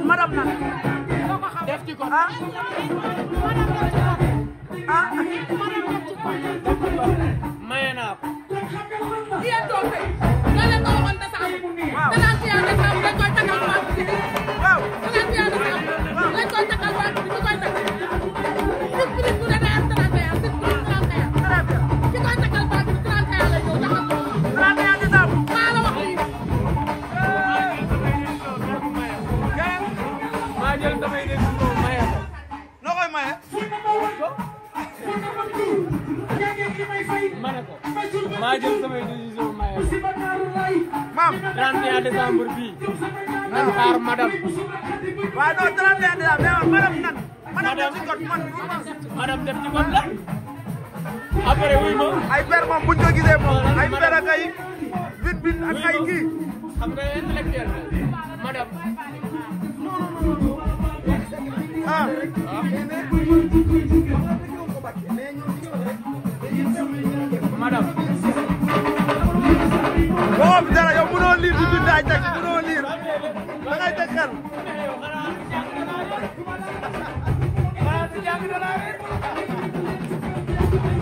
madam nan def ci ko ah maye naa ko yéen toog tey nga leen ko waxoon décembre danaan ci yàlla décembre dañ koy takkal waat waaw danaan ci yàlla décembre dañ koy takkal waat ñu koy takk nit bu nit bu ne day am 31 nit bu 31 ki koy takkal waat 31 lay ñëw taxal 31 décembre maa la wax lii maa jël damay def ko maye ko noo koy maye ma ne ko maa jël samay décision maye maam 31 décembre bii nan xaar madame waaw non 31 décembre mais madame nan madame def ci code madame def ci code la après wuy ma ay père moom buñ ko gisee moom ay père ak ay bin ak ay kii xam nga intellectuel madame ah madame boo fi dara yow mënoo lire di bind ay texte mënoo lire da ngay teg xel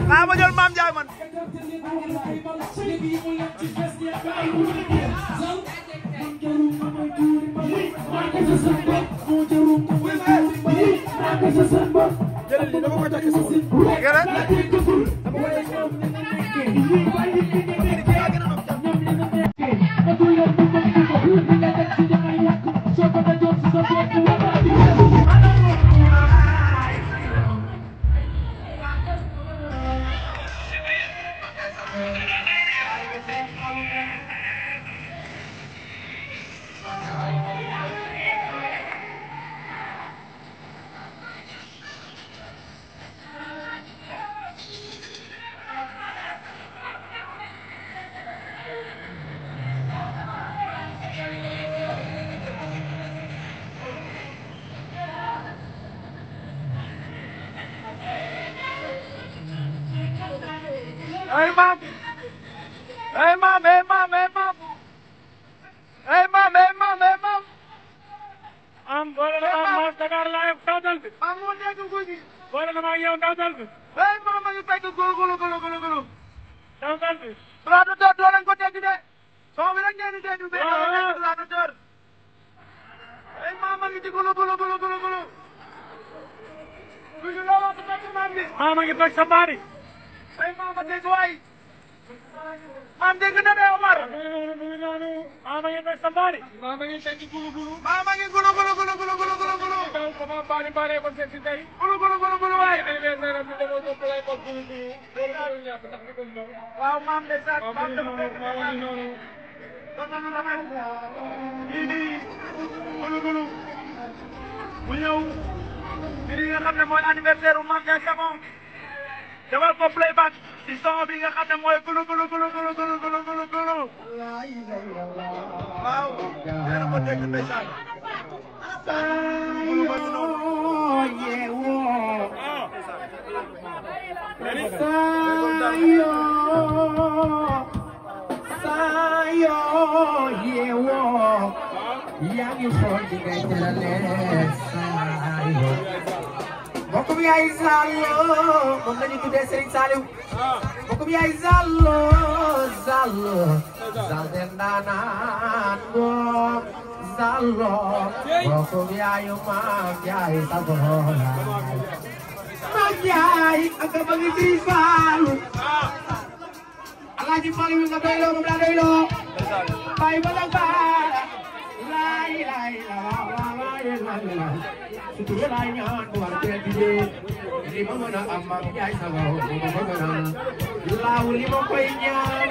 xaa ma jël Mame Ndiaye man jëlal li dama koy takk si Hey mom! Hey mom! Hey mom! Hey mom! Hey mom! Hey mom! Hey mom! Boole na ma Mass Dakar Live tawtal bi. Moo nekk guddi. Boole na ma yow tawtal bi. Hey mom ma ngi fekk golo. Tawtal bi. Traducteur doo leen ko dégg de. Soo bi rek ngeen di dégg mais doo leen traducteur. Hey mom ma ngi ci golo. Buñu looloo ci fekk maam bi. Ma ngi fekk sa baari. Hey mama dégg waay maam dégg na de Omar mama ngi fekk sa baari mama ngi fekk gulu mama ngi gulu sama baari baare ko fekk tey gulu waay waaw maam de sax maam de mama ngi noonu gulu bu ñëw bi nga xam ne mooy anniversaire u Mame Ndiaye Savon dawal ko playback ci son bi nga xam ne mooy gulu waaw dina ko dégg ndeysaan Bokum yaay Zallo moom la ñu tuddee Serigne Saliou bokum yaay Zallo Zalden daanaan moom Zallo bokum yaayu Mame Ndiaye Savon Mame Ndiaye ak ba ngi Serigne Fallou Alaaji Fallou nga doyloo moom laa doyloo bay ba la baara laay surtout yéen a ñaan bu war a teel di dee li ma mën a am Mame Ndiaye Savon li ma mën a laaw li ma koy ñaan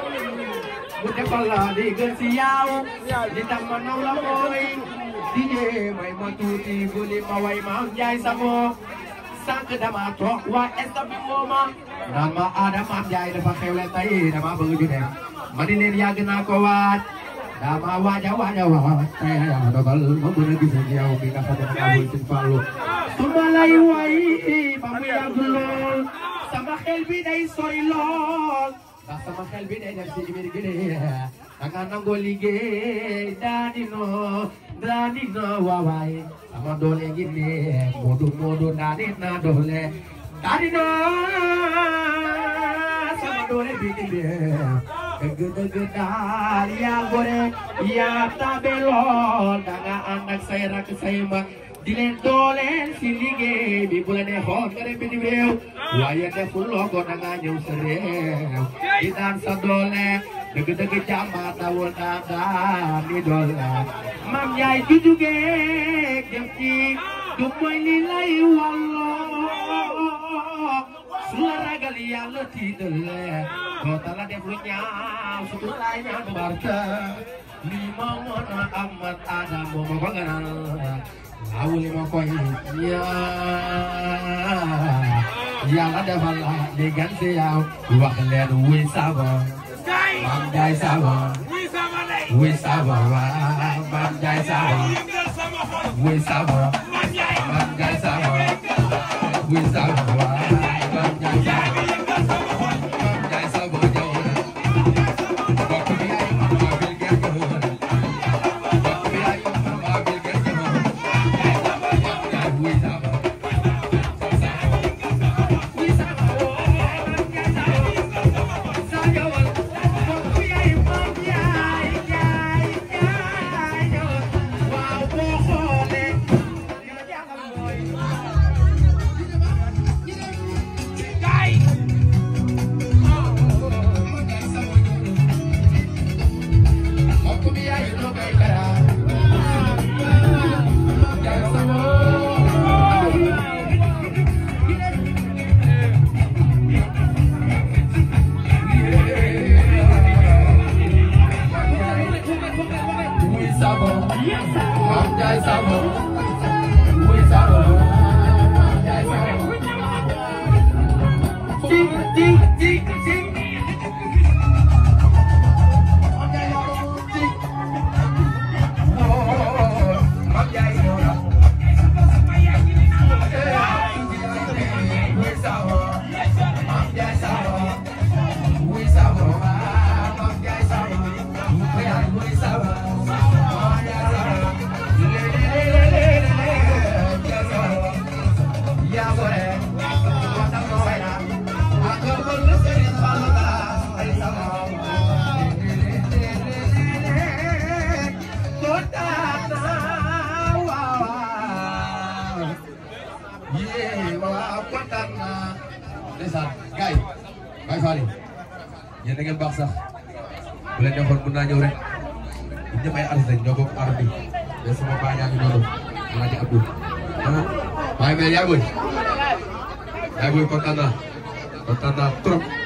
bu defal la di gën si yaaw li tax ma naw la mooy Diye may ma tuuti buli ma way Maam Njaay Savon sànq dama toog waa estaf bi mooma naan ma Adama Njaay dafa xewle tey dama bëgg ñu dem ma di leen yàgg naa ko waaj dama waaja tey yaa dogal ma mën a gis ak yow bi nga xam ne maa ngi ci Fallu su ma lay way ba mu yàgg lool sama xel bi day sori lool ndax sama xel bi day def ci biir gi de danga nangoo liggéey daani no waawaay sama doole ngi ne moodu daani na doole daani no sama doole bi ngi ne dëgg daal yaa gore yaa tabe lool danga ànd ak say rak say mag di leen dooleel si liggéey bi bu la neexoon nga dem bitim réew waaye defuloo ko danga ñëw sa réew di daan sa doole dëgg jàmbaar dawul daan ni doole Maam Njaay ju jugee dem ci du mooy li lay walloo su la ragal yàlla tiital doo tala def lu ñaaw su tu lay ñaan barka lii ma mën a amat Adam moo ma ko gënal awuli ma koy yàlla defal la li gan si yow wax leen wuy saba Maam Njaay saba wuy saba Maam Njaay saba wuy saba Maam Njaay saba wuy saba Maam Njaay saba yéen da ngeen baax sax bu leen neexoon mën naa ñëw rek bu ñëpp ay artiste ñoo bokk aar bi mais sama baa ñaa ngi noonu Alaaji Abdou waaye mais yaay booy kontaan naa trop